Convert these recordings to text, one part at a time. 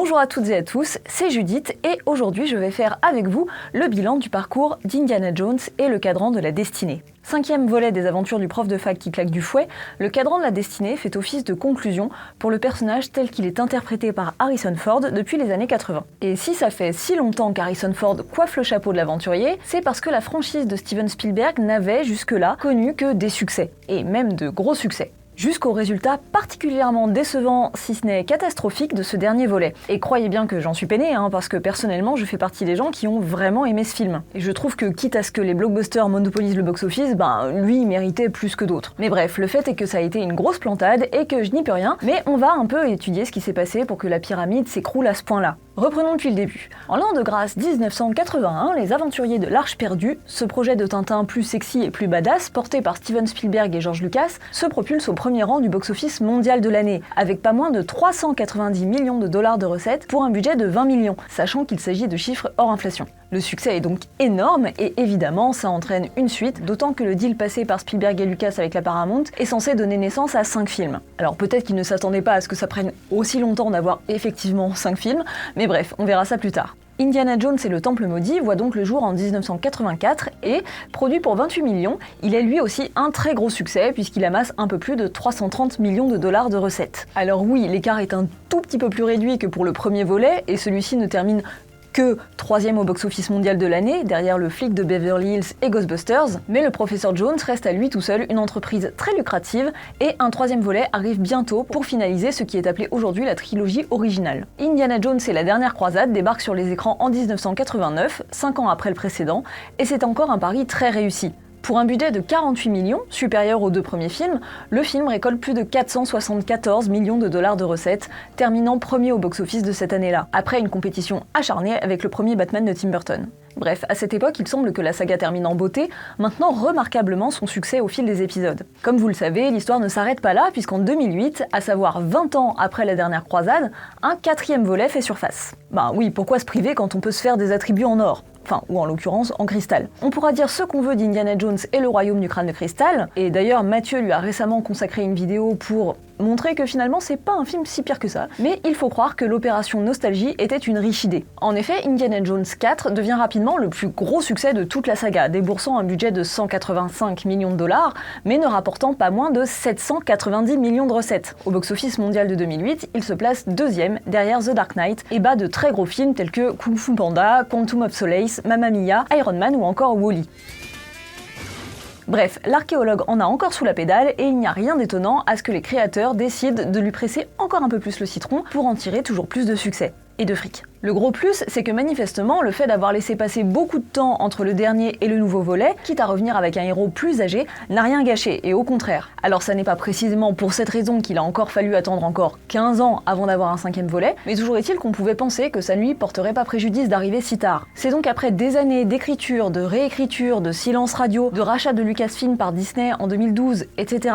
Bonjour à toutes et à tous, c'est Judith et aujourd'hui je vais faire avec vous le bilan du parcours d'Indiana Jones et le cadran de la destinée. 5e volet des aventures du prof de fac qui claque du fouet, le cadran de la destinée fait office de conclusion pour le personnage tel qu'il est interprété par Harrison Ford depuis les années 80. Et si ça fait si longtemps qu'Harrison Ford coiffe le chapeau de l'aventurier, c'est parce que la franchise de Steven Spielberg n'avait jusque-là connu que des succès, et même de gros succès. Jusqu'au résultat particulièrement décevant, si ce n'est catastrophique, de ce dernier volet. Et croyez bien que j'en suis peinée, parce que personnellement je fais partie des gens qui ont vraiment aimé ce film. Et je trouve que quitte à ce que les blockbusters monopolisent le box-office, lui il méritait plus que d'autres. Mais bref, le fait est que ça a été une grosse plantade et que je n'y peux rien, mais on va un peu étudier ce qui s'est passé pour que la pyramide s'écroule à ce point-là. Reprenons depuis le début. En l'an de grâce 1981, les aventuriers de l'Arche perdue, ce projet de Tintin plus sexy et plus badass, porté par Steven Spielberg et George Lucas, se propulse au premier rang du box-office mondial de l'année, avec pas moins de 390 millions de dollars de recettes pour un budget de 20 millions, sachant qu'il s'agit de chiffres hors inflation. Le succès est donc énorme et évidemment ça entraîne une suite, d'autant que le deal passé par Spielberg et Lucas avec la Paramount est censé donner naissance à 5 films. Alors peut-être qu'ils ne s'attendaient pas à ce que ça prenne aussi longtemps d'avoir effectivement 5 films, mais bref, on verra ça plus tard. Indiana Jones et le Temple Maudit voit donc le jour en 1984 et, produit pour 28 millions, il est lui aussi un très gros succès puisqu'il amasse un peu plus de 330 millions de dollars de recettes. Alors oui, l'écart est un tout petit peu plus réduit que pour le premier volet et celui-ci ne termine que 3e au box-office mondial de l'année, derrière le flic de Beverly Hills et Ghostbusters, mais le professeur Jones reste à lui tout seul une entreprise très lucrative et un 3e volet arrive bientôt pour finaliser ce qui est appelé aujourd'hui la trilogie originale. Indiana Jones et la dernière croisade débarque sur les écrans en 1989, 5 ans après le précédent, et c'est encore un pari très réussi. Pour un budget de 48 millions, supérieur aux 2 premiers films, le film récolte plus de 474 millions de dollars de recettes, terminant premier au box-office de cette année-là, après une compétition acharnée avec le premier Batman de Tim Burton. Bref, à cette époque, il semble que la saga termine en beauté, maintenant remarquablement son succès au fil des épisodes. Comme vous le savez, l'histoire ne s'arrête pas là, puisqu'en 2008, à savoir 20 ans après la dernière croisade, un 4e volet fait surface. Oui, pourquoi se priver quand on peut se faire des attributs en or ? Ou en l'occurrence en cristal. On pourra dire ce qu'on veut d'Indiana Jones et le royaume du crâne de cristal, et d'ailleurs Mathieu lui a récemment consacré une vidéo pour montrer que finalement c'est pas un film si pire que ça, mais il faut croire que l'opération Nostalgie était une riche idée. En effet, Indiana Jones 4 devient rapidement le plus gros succès de toute la saga, déboursant un budget de 185 millions de dollars, mais ne rapportant pas moins de 790 millions de recettes. Au box-office mondial de 2008, il se place 2e derrière The Dark Knight et bat de très gros films tels que Kung Fu Panda, Quantum of Solace, Mamma Mia, Iron Man ou encore Wall-E. Bref, l'archéologue en a encore sous la pédale et il n'y a rien d'étonnant à ce que les créateurs décident de lui presser encore un peu plus le citron pour en tirer toujours plus de succès et de fric. Le gros plus, c'est que manifestement, le fait d'avoir laissé passer beaucoup de temps entre le dernier et le nouveau volet, quitte à revenir avec un héros plus âgé, n'a rien gâché, et au contraire. Alors ça n'est pas précisément pour cette raison qu'il a encore fallu attendre encore 15 ans avant d'avoir un 5e volet, mais toujours est-il qu'on pouvait penser que ça ne lui porterait pas préjudice d'arriver si tard. C'est donc après des années d'écriture, de réécriture, de silence radio, de rachat de Lucasfilm par Disney en 2012, etc.,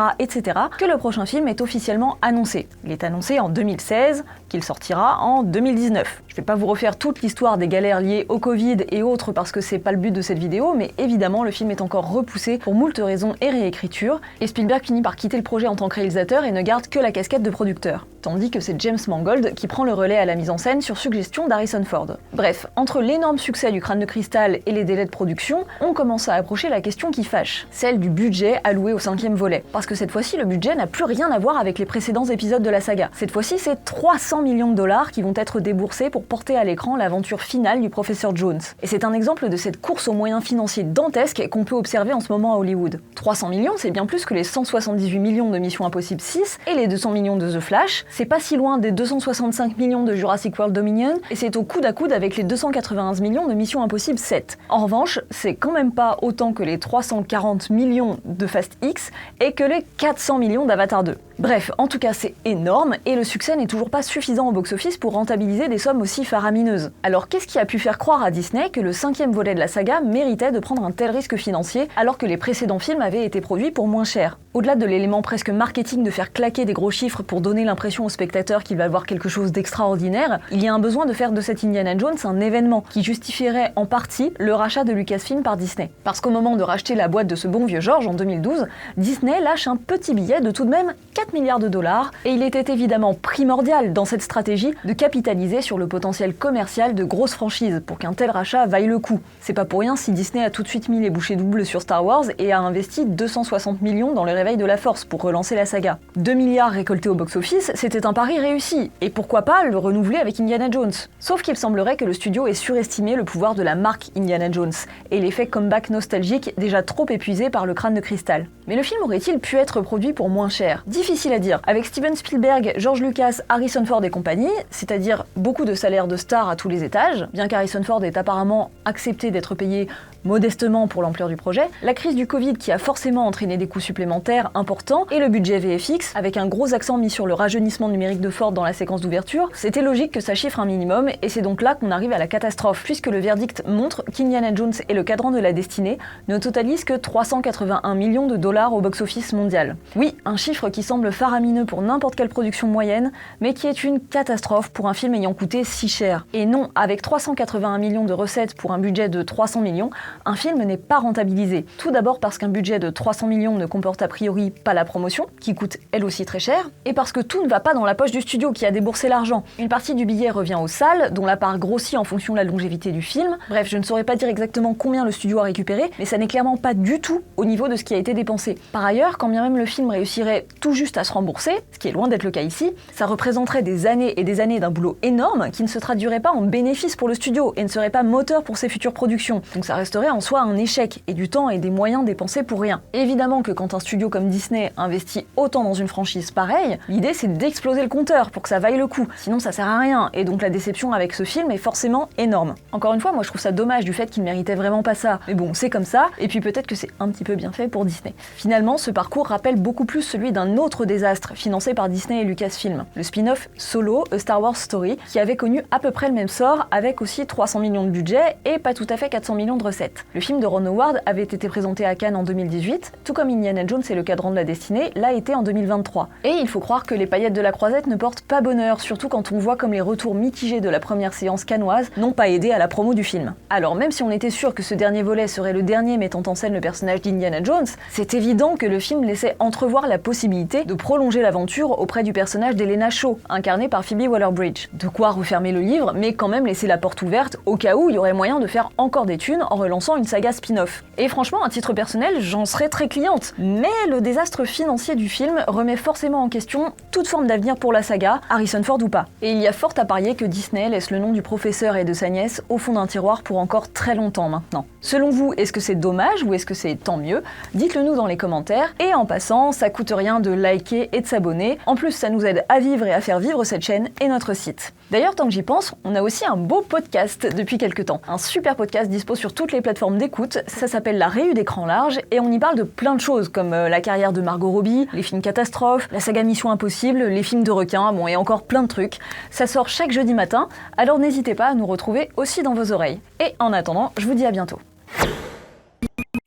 que le prochain film est officiellement annoncé. Il est annoncé en 2016, qu'il sortira en 2019. Je vais pas vous refaire toute l'histoire des galères liées au Covid et autres parce que c'est pas le but de cette vidéo, mais évidemment le film est encore repoussé pour moult raisons et réécritures, et Spielberg finit par quitter le projet en tant que réalisateur et ne garde que la casquette de producteur. Tandis que c'est James Mangold qui prend le relais à la mise en scène sur suggestion d'Harrison Ford. Bref, entre l'énorme succès du crâne de cristal et les délais de production, on commence à approcher la question qui fâche, celle du budget alloué au 5e volet. Parce que cette fois-ci, le budget n'a plus rien à voir avec les précédents épisodes de la saga. Cette fois-ci, c'est 300 millions de dollars qui vont être déboursés pour porter à l'écran l'aventure finale du professeur Jones. Et c'est un exemple de cette course aux moyens financiers dantesques qu'on peut observer en ce moment à Hollywood. 300 millions, c'est bien plus que les 178 millions de Mission Impossible 6 et les 200 millions de The Flash, c'est pas si loin des 265 millions de Jurassic World Dominion, et c'est au coude à coude avec les 291 millions de Mission Impossible 7. En revanche, c'est quand même pas autant que les 340 millions de Fast X et que les 400 millions d'Avatar 2. Bref, en tout cas c'est énorme, et le succès n'est toujours pas suffisant au box-office pour rentabiliser des sommes aussi faramineuses. Alors qu'est-ce qui a pu faire croire à Disney que le 5e volet de la saga méritait de prendre un tel risque financier alors que les précédents films avaient été produits pour moins cher? Au-delà de l'élément presque marketing de faire claquer des gros chiffres pour donner l'impression au spectateur qu'il va voir quelque chose d'extraordinaire, il y a un besoin de faire de cet Indiana Jones un événement qui justifierait en partie le rachat de Lucasfilm par Disney. Parce qu'au moment de racheter la boîte de ce bon vieux George en 2012, Disney lâche un petit billet de tout de même 4 7 milliards de dollars, et il était évidemment primordial dans cette stratégie de capitaliser sur le potentiel commercial de grosses franchises pour qu'un tel rachat vaille le coup. C'est pas pour rien si Disney a tout de suite mis les bouchées doubles sur Star Wars et a investi 260 millions dans le réveil de la Force pour relancer la saga. 2 milliards récoltés au box-office, c'était un pari réussi, et pourquoi pas le renouveler avec Indiana Jones. Sauf qu'il semblerait que le studio ait surestimé le pouvoir de la marque Indiana Jones, et l'effet comeback nostalgique déjà trop épuisé par le crâne de cristal. Mais le film aurait-il pu être produit pour moins cher? Difficile à dire. Avec Steven Spielberg, George Lucas, Harrison Ford et compagnie, c'est-à-dire beaucoup de salaires de stars à tous les étages, bien qu'Harrison Ford ait apparemment accepté d'être payé modestement pour l'ampleur du projet, la crise du Covid qui a forcément entraîné des coûts supplémentaires importants et le budget VFX, avec un gros accent mis sur le rajeunissement numérique de Ford dans la séquence d'ouverture, c'était logique que ça chiffre un minimum, et c'est donc là qu'on arrive à la catastrophe, puisque le verdict montre qu'Indiana Jones et le Cadran de la Destinée ne totalisent que 381 millions de dollars au box-office mondial. Oui, un chiffre qui semble faramineux pour n'importe quelle production moyenne, mais qui est une catastrophe pour un film ayant coûté si cher. Et non, avec 381 millions de recettes pour un budget de 300 millions, un film n'est pas rentabilisé. Tout d'abord parce qu'un budget de 300 millions ne comporte a priori pas la promotion, qui coûte elle aussi très cher, et parce que tout ne va pas dans la poche du studio qui a déboursé l'argent. Une partie du billet revient aux salles, dont la part grossit en fonction de la longévité du film. Bref, je ne saurais pas dire exactement combien le studio a récupéré, mais ça n'est clairement pas du tout au niveau de ce qui a été dépensé. Par ailleurs, quand bien même le film réussirait tout juste à se rembourser, ce qui est loin d'être le cas ici, ça représenterait des années et des années d'un boulot énorme qui ne se traduirait pas en bénéfice pour le studio et ne serait pas moteur pour ses futures productions. Donc ça resterait en soi un échec, et du temps et des moyens dépensés pour rien. Évidemment que quand un studio comme Disney investit autant dans une franchise pareille, l'idée c'est d'exploser le compteur pour que ça vaille le coup, sinon ça sert à rien, et donc la déception avec ce film est forcément énorme. Encore une fois, moi je trouve ça dommage du fait qu'il méritait vraiment pas ça, mais bon, c'est comme ça, et puis peut-être que c'est un petit peu bien fait pour Disney. Finalement, ce parcours rappelle beaucoup plus celui d'un autre désastre financé par Disney et Lucasfilm, le spin-off Solo, A Star Wars Story, qui avait connu à peu près le même sort, avec aussi 300 millions de budget et pas tout à fait 400 millions de recettes. Le film de Ron Howard avait été présenté à Cannes en 2018, tout comme Indiana Jones et le Cadran de la Destinée l'a été en 2023. Et il faut croire que les paillettes de la croisette ne portent pas bonheur, surtout quand on voit comme les retours mitigés de la première séance cannoise n'ont pas aidé à la promo du film. Alors même si on était sûr que ce dernier volet serait le dernier mettant en scène le personnage d'Indiana Jones, c'est évident que le film laissait entrevoir la possibilité de prolonger l'aventure auprès du personnage d'Helena Shaw, incarnée par Phoebe Waller-Bridge. De quoi refermer le livre, mais quand même laisser la porte ouverte au cas où il y aurait moyen de faire encore des thunes en relançant une saga spin-off. Et franchement, à titre personnel, j'en serais très cliente. Mais le désastre financier du film remet forcément en question toute forme d'avenir pour la saga, Harrison Ford ou pas. Et il y a fort à parier que Disney laisse le nom du professeur et de sa nièce au fond d'un tiroir pour encore très longtemps maintenant. Selon vous, est-ce que c'est dommage ou est-ce que c'est tant mieux? Dites-le nous dans les commentaires. Et en passant, ça coûte rien de liker et de s'abonner. En plus, ça nous aide à vivre et à faire vivre cette chaîne et notre site. D'ailleurs, tant que j'y pense, on a aussi un beau podcast depuis quelques temps. Un super podcast dispo sur toutes les plateformes d'écoute. Ça s'appelle La Réu d'écran large et on y parle de plein de choses comme la carrière de Margot Robbie, les films catastrophes, la saga Mission Impossible, les films de requins, bon et encore plein de trucs. Ça sort chaque jeudi matin, alors n'hésitez pas à nous retrouver aussi dans vos oreilles. Et en attendant, je vous dis à bientôt.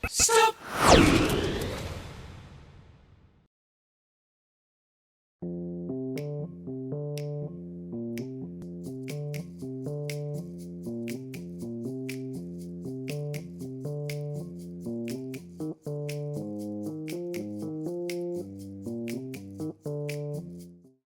Stop!